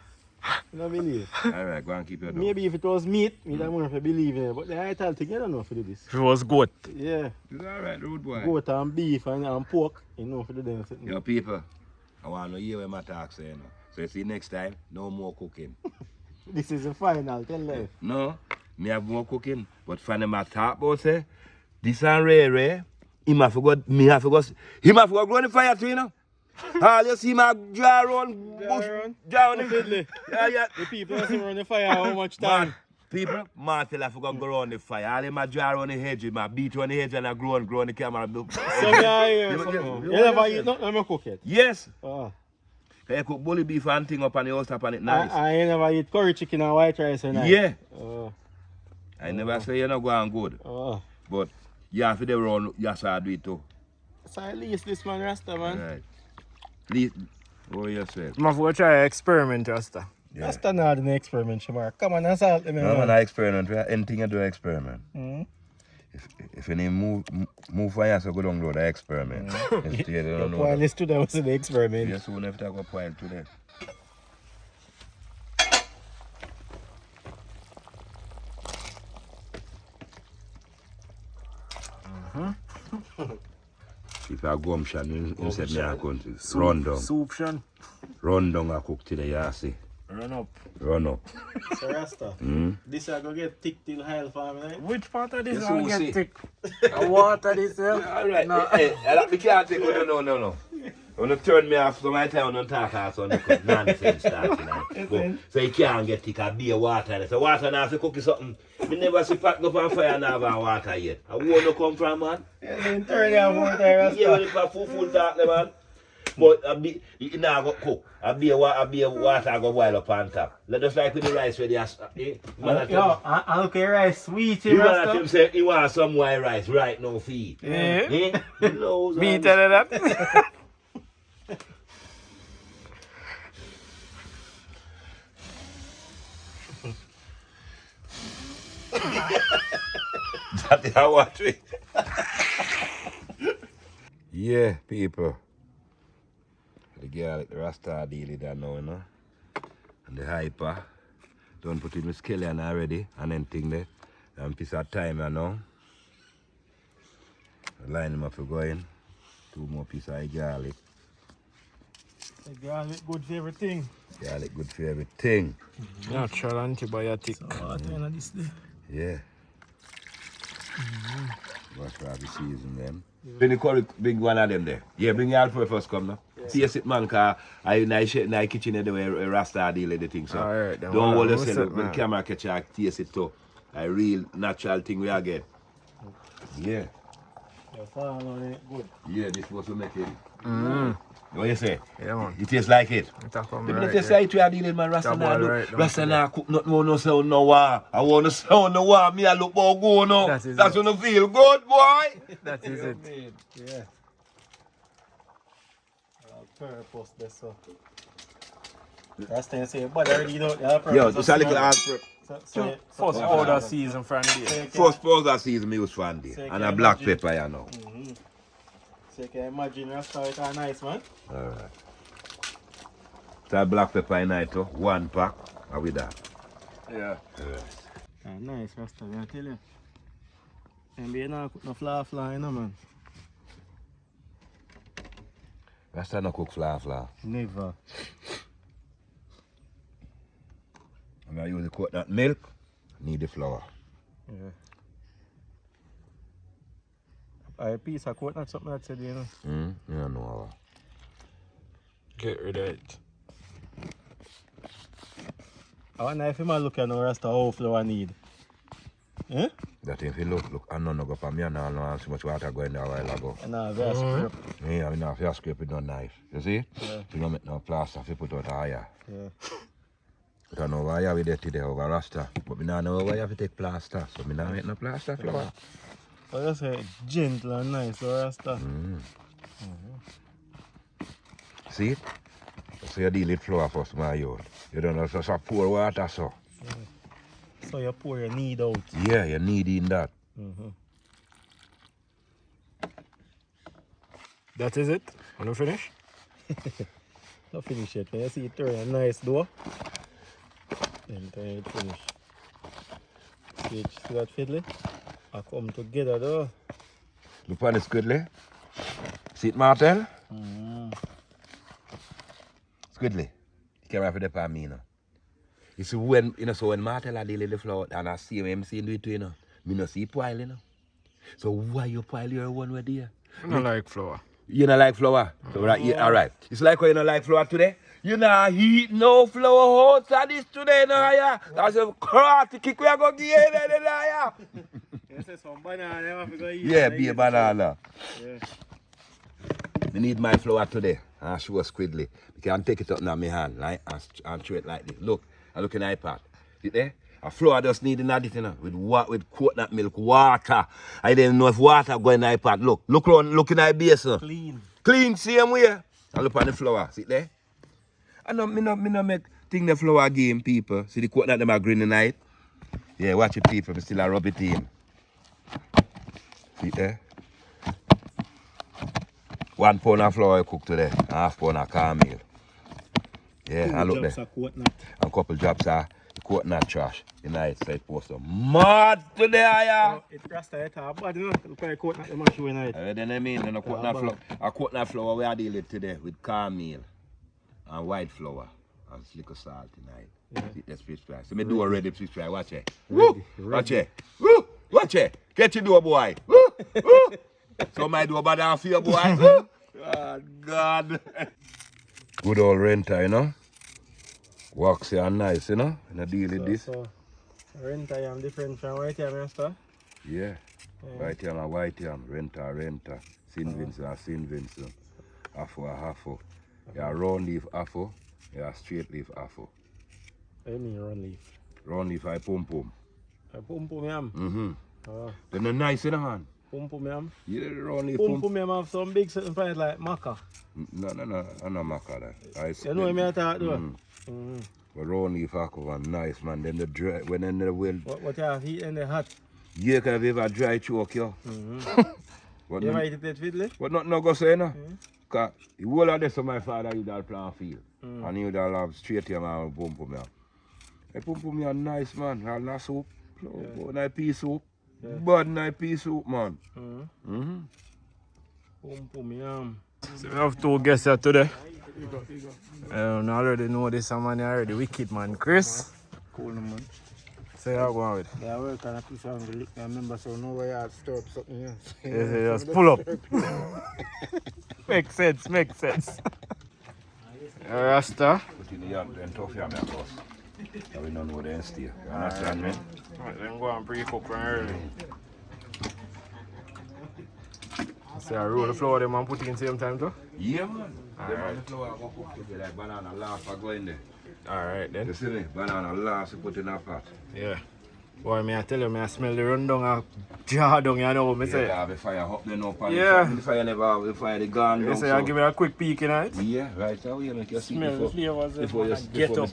Me no believe. Alright, go and keep your door. Maybe if it was meat, me don't want to believe in it. But the ital thing, you don't know if you do this. If it was goat. Yeah, It's alright, rude boy. goat and beef and pork, you know if you do them. Yo, people, I want to hear what my talk say, you know. So you see next time, no more cooking. This is the final, tell them. No, me have more cooking. But for them I talk about say, this and rare, him have to go, me have to go, him have to go grow the fire too, you know. All you see my dry run, bush, down the Fiddly. yeah. The people that run the fire how much time? Man, people, Martel have to go around the fire. All them a dry on the hedge, my beat on the hedge and I grow on the camera. So me I hear You- something. you- You never eat nothing, let me cook it. Yes. Ah. You cook bully beef and thing up on the house top and it nice. I never eat curry chicken and white rice and Yeah. Oh, I never say you're not going good. oh. But you have to do run, you have to do it too. So at least this man Rasta, man. Right. Please, what you say? I'm going to try experiment, Rasta. Yeah. Rasta not an experiment, Shamar. Come on and salt me, No, man, man. I experiment. Anything you do, experiment. Mm. If you need move fire, so go down the road, I experiment. Instead, you The don't know. point is today was the experiment. You soon have to go point today. If I go and instead me I country. Run down. Soup, Sean. Run down and cook today, you see. Run up. Run up. So Rasta, this I go get thick till hell for me, right? Which part of this Yes, I who get see? thick? The water this here? Alright, No. hey, we can't take it, no. When you turn me off, so my time when you talk out, so nonsense starting out. So you can't get thick, a beer water. And so water now, if you cook something, we never see pot go on fire and have water yet. I won't know come from, man. Then turn down more time, Rasta. Yeah, when you put full talk, man. But you now go cook. A beer water go boil up on top. Let us like with the rice ready. Yo, I look at rice sweet, You want Rasta. him say he want some white rice right now feed. Yeah. Eh? Lows Me and- tell you that. That I watch it. Yeah, people. The garlic, the rasta deal it there now, you know. And the hyper. Don't put in with scallion already. And then thing there. And piece of thyme, you know. Line them up for going. 2 more pieces of garlic. The garlic good for everything. Garlic good for everything. Natural antibiotic. So what you know this day? Yeah. Watch for the season them. Bring the curry, bring one of them there. Yeah, bring the alpha first come now. Taste it man, cause I in the kitchen the way Rasta deal with the thing. So Alright, then don't hold hold on, yourself one up when the sec, camera catch you, taste it too. A real natural thing we are get. Yeah. Your farm is good. Yeah, this was to make it. Mm. What you say? Yeah, man. It tastes like it. It a come People right, just yeah. say it we are dealing man. Rasta That now boy look. right down Rasta to now cook not more no sound no war. I want to sound no war. Me I look more go no. That is That's it. when I feel good, boy. That is it. Yeah. Purpose this so. That's the say, but already you don't have purpose. Yo, just a little hard prep. First powder season from there. First powder season me use fan day. So you And can a black imagine. pepper you know. So you can imagine Rasta it are nice, man. Alright. So black pepper in it too. 1 pack. And with that. Yeah. Nice Rasta, I tell you. And be not cook no flour, you know, man. Rasta no cook flour. Never. And I use the coconut milk. Need the flour. Yeah. A piece of coconut, something like that, you know. You know. Get rid of it. I wonder if you might look at no Rasta how flour need. Eh? That if you look, I don't know go for me and I know how much water going there a while ago. And now very scrape. Yeah, I mean, if you scrape it not nice. You see? Yeah. You don't make no plaster if you put out higher. Yeah. I don't know why you with it today over Rasta. But I don't know why you have to take plaster. So I don't make no plaster flour. So you say gentle and nice, so Rasta. See it? So you deal with flour first, my youth. You don't know, so pour water so. So you pour your need out. Yeah, you need in that. That is it. Want to finish? Not finish it. When you see it turn a nice door, then turn it finish. See that fiddly? I come together though. Look on this squiddly. See it, Martel? Squiddly. You can't have it on me, you know. You see, when, you know, so when Martel are dealing with the flour, and I see him saying do it to you know, me no see pile, you know. So why you pile your one way there? I don't like flour. You don't like flour? So right, yeah, all right. It's like when you don't like flour today. You not heat no flour outside this today, no, yeah. That's a karate kick we are going to get there, yeah. You say some banana, you have to go eat. Yeah, be a banana. Yeah. I need my flour today. And I show squiddly. You can take it up in my hand, right? And throw it like this. Look, I look in iPad. See there? A flour just need another thing, you know, with coconut milk, water. I didn't know if water go in the iPad. Look in the base. Clean. Clean, same way. And look on the flour. See there? I know, me no make thing the flour game, people. See the coconut them are green tonight? Yeah, watch it, people. Me still a rub it in. See there? 1 pound of flour I cook today. ½ pound of cornmeal. Yeah, I look there. And a couple drops of coconut trash. You know, it's like post some mad today, yeah. It's Rasta, it's bad, you know. Look at the coconut, the mash in it. Then I mean, a coconut flour we are dealing today with cornmeal and white flour and little salt tonight. Yeah. That's fish fry. So me do already fish fry. Watch it. Woo! Watch it. Woo! Watch it. Get your door, boy. Woo! Woo! So my do bad and feel, boy. Woo! Oh, God. Good old renter, you know. Waxy and nice, you know. And I deal with this. So, renter yam different from white yam, Rasta? Yeah. White yam and white yam. Renter. Sin Vincent. Half. Yeah, round leaf apple. Yeah, straight leaf apple. What do you mean round leaf? Round leaf I pum. Pum yam? Then they're nice, you know, man. Pum yam? Yeah, round leaf Pum yam have some big certain price like maca. No, I'm not maca that. You know what I talk though? But round leaf cover nice, man. Then the dry, when then the will. What you have heat and the hot? Yeah, can have a dry choke, yo. You ever eat it fiddly? But not no go say, no. Because the whole of this of my father, you all plant field. And you all have straight here, man, pum pum here. I pum pum here nice, man. And that soup. Nice pea soup. Bad nice pea soup, man. Pum pum yum. So we have 2 guests here today. I already know this man already. Wicked man, Chris. Cool, man. So how go on with? Yeah, I work on a piece of the lick. I remember, so no way I'd stir up something here. Yes, just pull up. Makes sense, makes sense. Rasta. Put in the yard and tough yam, of course. So we don't know where they stay. You understand me? Right, then go and pre-cook from early. So I roll the flour them and put it in same time too? Yeah, man. Alright. The flour go cook together like banana last I go in there. Alright then. You see me? Banana last you put in a pot. Yeah. Boy, me I tell you, I smell the rundown of jar down, you know what I say? Yeah, have the fire up there no pan. Yeah. The fire never have the fire the gone You down. say I give it a quick peek in it? Yeah, right now you make your see Smell the flavors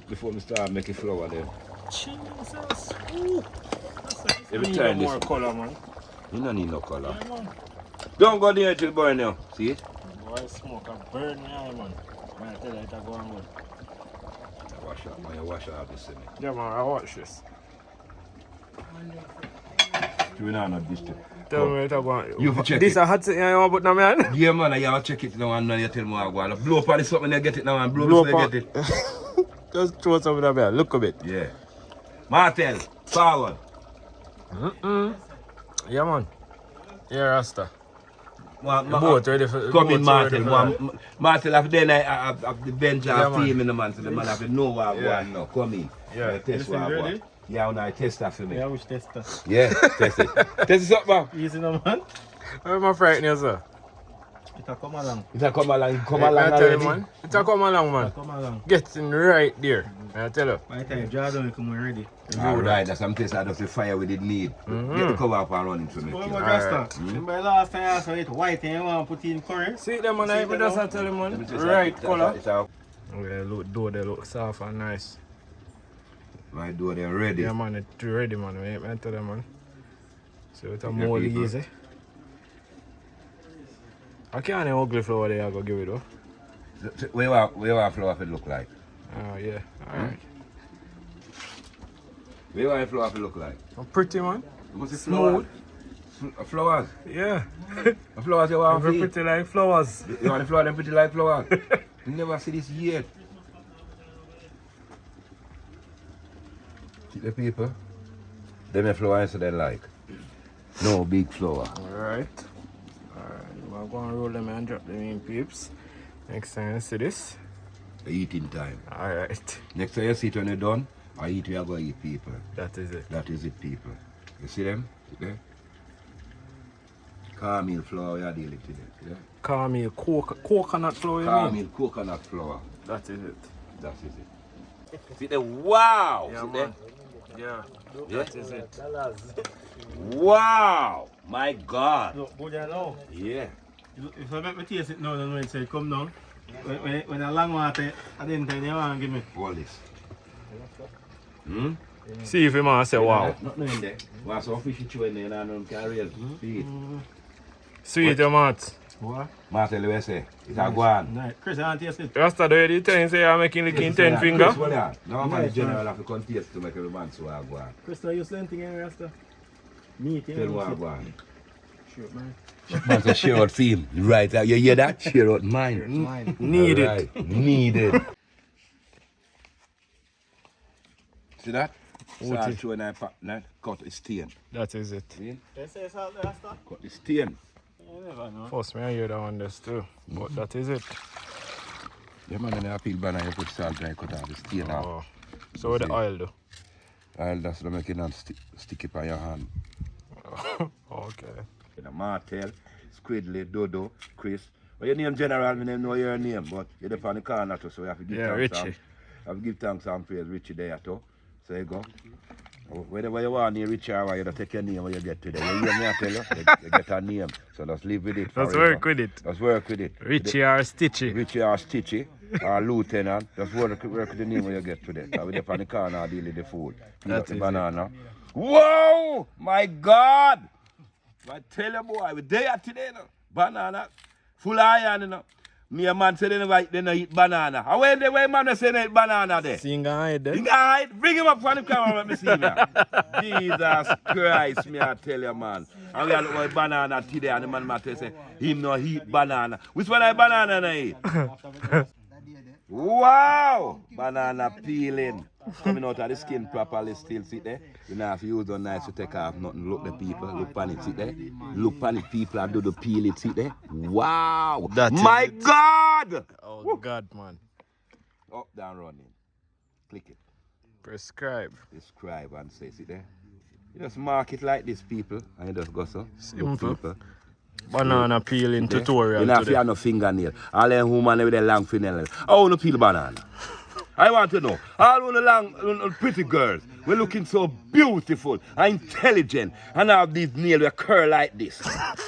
before me start making flour there. Jesus. Ooh. Every Need time more this color, man. you don't need no color. Yeah, man. Don't go there till burn now. See it? Boy, smoke a burn me eye, man. I tell you, it's going good. Wash out, man. You wash out this thing. Yeah, man, I watch this. You know not this thing. Tell me it's going. You for check This it. a hot thing you want, but no, man. Yeah, man. You have to check it now and now you tell me how I go. Blow up on this something you get it now and blow Blow before you up get it. Just throw some of that. Look a bit. Yeah. Martel, forward. Yeah, man. Yeah, Rasta. Boat boat ready for come in, boat ready Martel. for Martel, after then I have the bench Yeah, and man. film in the man, so the man have to know what I want now. Come in. Yeah. Test This what I thing want. ready? Yeah, now I test that for me. Yeah, which tester? Yeah, test it. Test it up, man. Easy no man. Where am I frightening you, sir? It'll come along. It's a come along I tell you, already. man. It's a come along, man. Come along. Getting right there. I tell you. By the time Jordan come when ready. Alright, that's some test I just the fire with it need. Get the cover up and run it for me. What kid. about Rasta? Remember last time I saw it white and you want to put in curry? See them, man. I See just them? tell you, man. Let me test Right that. color. It's out. Okay, look, dough, they look soft and nice. My door they're ready. Yeah, man, it's ready, man. I tell them, man. So it's a Yeah, more people. easy. I can't even ugly flour there, I go give it though. Where you flour to look like? Oh, yeah. Alright. Where you want flour to look like? I'm pretty, man. What's the Smooth. Flowers? Yeah. The flowers you want to Very feed? pretty like flowers. You want the flower them pretty like flowers? You never see this yet. See the people? Them the flowers they like. No big flower. Alright. I'm going to roll them and drop them in, peeps. Next time you see this. Eating time. Alright. Next time you see it when you're done, I eat we are going to eat people. That is it. That is it, people. You see them? Okay? Caramel flour we are dealing today. Yeah? Caramel coconut flour, you Caramel mean? coconut flour. That is it. That is it. See the wow! Yeah, See man. them? Yeah. Yeah? That is it. Wow! My God! Look, good now. Yeah. If I make me taste it now, then when it say come down, when a long water, I didn't tell you want to give me. All this. Hmm? See if you man say wow. Nothing in there. Want some fish chew in there and I don't carry it. Feed. Sweet, your mat. What? Martel, you say? It's a guan. Nice. Chris, I want to taste it. Rasta, do you tell you say you're making the king 10 finger? No man Nice, general have to contest to make every man so I guan. Chris, are you slanting in Rasta? Meat, you Tell know, what I shit. guan. Sure, man. Man say share out theme. Right, you hear that? Share out mine. Mine. Need it. Alright, needed. See that? Start showing that cut the stain. That is it. See? They say salt, Rasta? Cut the stain. You never know. First, me I hear that one this too. But that is it. Yeah man, when you peel banana, you put salt and you cut out the stain out. Oh. So with the oil though. I'll just make it not stick it on your hand. Okay. You know, Martel, Squidly, Dodo, Chris. Well, your name general, me name know your name, but you're the on the corner too, so you have to give Yeah, thanks. Richie. I have to give thanks and praise Richie there too. So you go. Whenever you want near Richie, you just take your name when you get to there. You hear me, I tell you, you get a name. So just live with it. Let's forever. work with it. Let's work with it. Richie or Stitchy. Richie or Stitchy. or lieutenant. Just work with the name where you get today. I will up on the corner deal with the food. Peel up the banana. Whoa! My God! I tell you, boy, we're there today, no? Banana, full of iron, you know. Me a man say they don't eat banana. How when the way man say they eat banana there? Seeing guy there. He hide. Bring him up from the camera, let me see him here. Jesus Christ, me I tell you, man. And we are looking at banana today, and the man matter say, him no eat banana. Which one I banana no eat? Wow! Banana peeling. Coming out of the skin properly still, sit there. You know, if you use the knife to take off nothing, look the people, look on it, sit there. Look on it, people, and do the peel it, sit there. Wow! My God! Oh, God, man. Up, down, running. Click it. Prescribe. Describe and say, sit there. You just mark it like this, people, and you just go so. Simple. Banana peeling tutorial. You know, if you have no fingernail, all them women with their long fingernail. I want to peel banana. I want to know, all the long, pretty girls, we're looking so beautiful and intelligent, and have these nails that curl like this.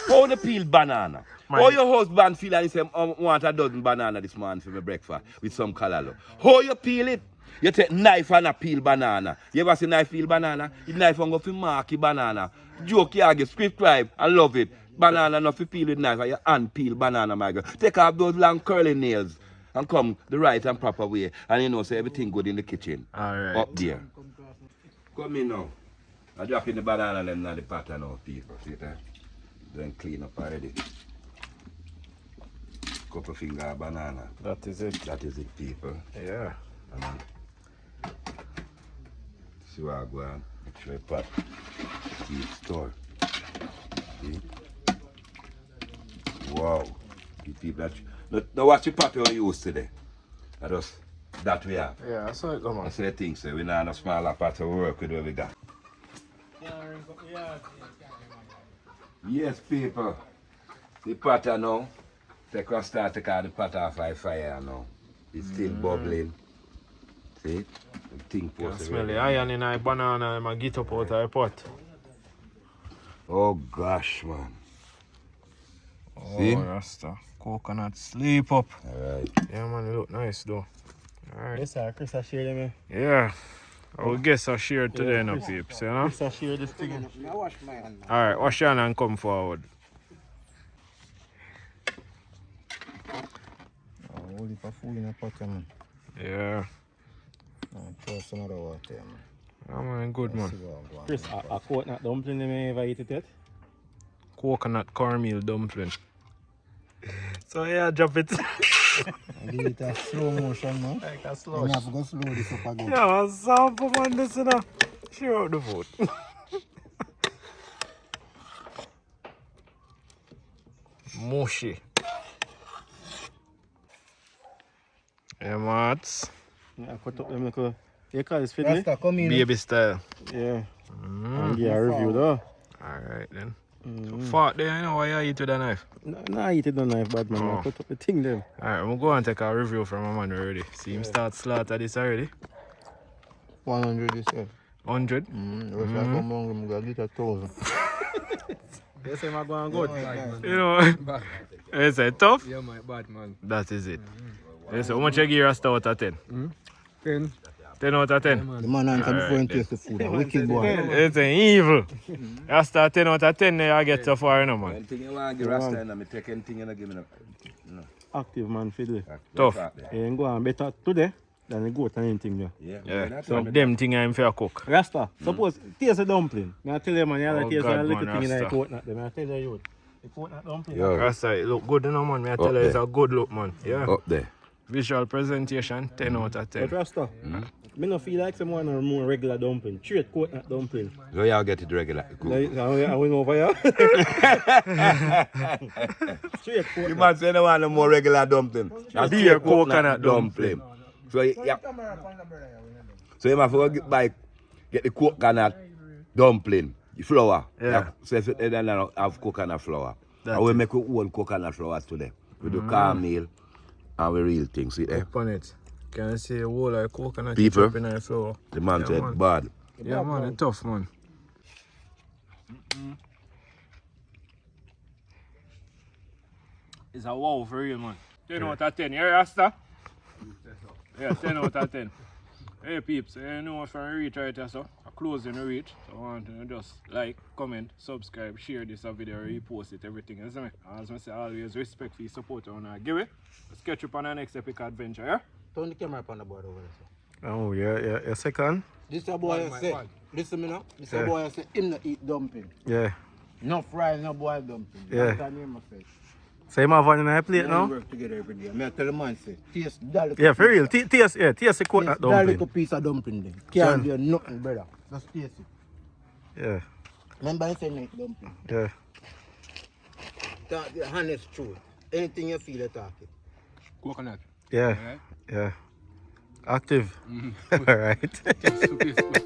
How to peel banana? How your husband feel like he say, want a dozen banana this morning for my breakfast with some color. How you peel it? You take knife and a peel banana. You ever see knife peel banana? The knife and go for mark banana. Joke you get subscribe and love it. Banana not for peel with knife, and your hand peel banana, my girl. Take off those long curly nails and come the right and proper way. And you know, so everything good in the kitchen. Alright. Up there. Come in now. I drop in the banana then in the pot now, people. See that? Then clean up already. Couple finger of banana. That is it. That is it, people. Yeah. See what I go on. Make sure I pot. Keep store. See? Wow. You people that. Now watch the pot we use today. That we have. Yeah, I saw it, come on. That's the thing, so we not have a smaller pot to work with what we got. Yes, people. The pot now. Take a start to cut the pot off by fire now. It's still bubbling. See? The thing I posted. smell the iron in my banana and I get up out of the pot. Oh gosh, man. Oh, See? Rasta. Coconut sleep up. Alright. Yeah, man, it look nice though. Alright. Yes, sir. Chris, I share them. Yeah. Our guests are shared today, no peeps, you know? Chris, I share this thing. Alright, wash your hand and come forward. Only for food in a pot, man. Yeah. Pour some other water, man. Yeah, man, good, man. Chris, a coconut dumpling, them ever eat it yet? Coconut cornmeal dumpling. So, yeah, drop it. I give it a slow motion, man. Like a You slush. have to go slow this up again. Yeah, man, sample, man, this, you know. Share out the food. Mushy. Yeah, mats. I cut up them little. You call this fiddly? Rasta, come in. Baby style. Yeah. And give a review though. Alright then. So fart there, you know why you eat with a knife? Nah, I eat it on knife, bad man. Oh. I cut up the thing them. Alright, we'll go and take a review from my man already. See him start slaughter this already. 100 you said. 100. If I come hungry, I'm going to get 1,000. You say I'm going good. You know, it's a tough. Yeah, my bad man. That is it. Yes, how much you give Rasta out of 10? 10. 10 out of 10. The man answer before he Alright, taste the food. A wicked boy. It's an evil. Rasta 10 out of 10 you get so far, you know, man. Anything you want to give Rasta and I take anything and I give me no. Active man fiddly. Tough. You ain't go on better today than you go to anything there. Yeah, that's so what them thing I'm fair cook. Rasta, suppose taste a dumpling. I tell you man, you have Oh, to taste God, a little man, thing in the Rasta. coconut. I tell you, the coconut dumpling. Yo. Rasta, it look good, you know, man. I tell you, it's a good look, man. Yeah. Up there. Visual presentation, 10 out of 10. But Rasta, me no feel like someone or more regular dumpling. Straight coconut dumpling. So y'all get it regular. Cool. Like, I went over here. Straight You coconut. man say no want no more regular dumpling. A beer coconut dumpling. So yeah. So you have to go get the coconut dumpling, the flour. Yeah. So if you then have coconut flour. That's And we it. make our own coconut flour today. We do cornmeal and we real things. See there? Upon it. Can you see a whole like coconut People. chop in the flour? The man Yeah, said man. bad. Yeah, man, it's tough, man. It's a wow for real, man. 10 out of 10. Yeah, Rasta? Yeah, 10 out of 10. Hey peeps, you know if I reach right here, so a closing reach. So I want to just like, comment, subscribe, share this video, repost it, everything. You see me? As I say, always respect for your support on give it. Let's catch up on the next epic adventure, yeah? Turn the camera up on the board over there. Oh yeah, second. This a boy say, listen me now. This a boy say him not eat dumpling. Yeah. No fries, no boiled dumpling. Yeah. That's the name of it. So you have one in your plate We now? work together every day. I tell the man say, taste that little Yeah, for real. piece. Taste the coat that Taste that little dumpling. piece of dumpling there. John. Can't do nothing, brother. Just taste it. Yeah, Remember I said not dumpling. yeah. Talk the honest truth. Anything you feel, you talk it. Coconut. Yeah, Alright? yeah. Active. Alright. Just to taste good.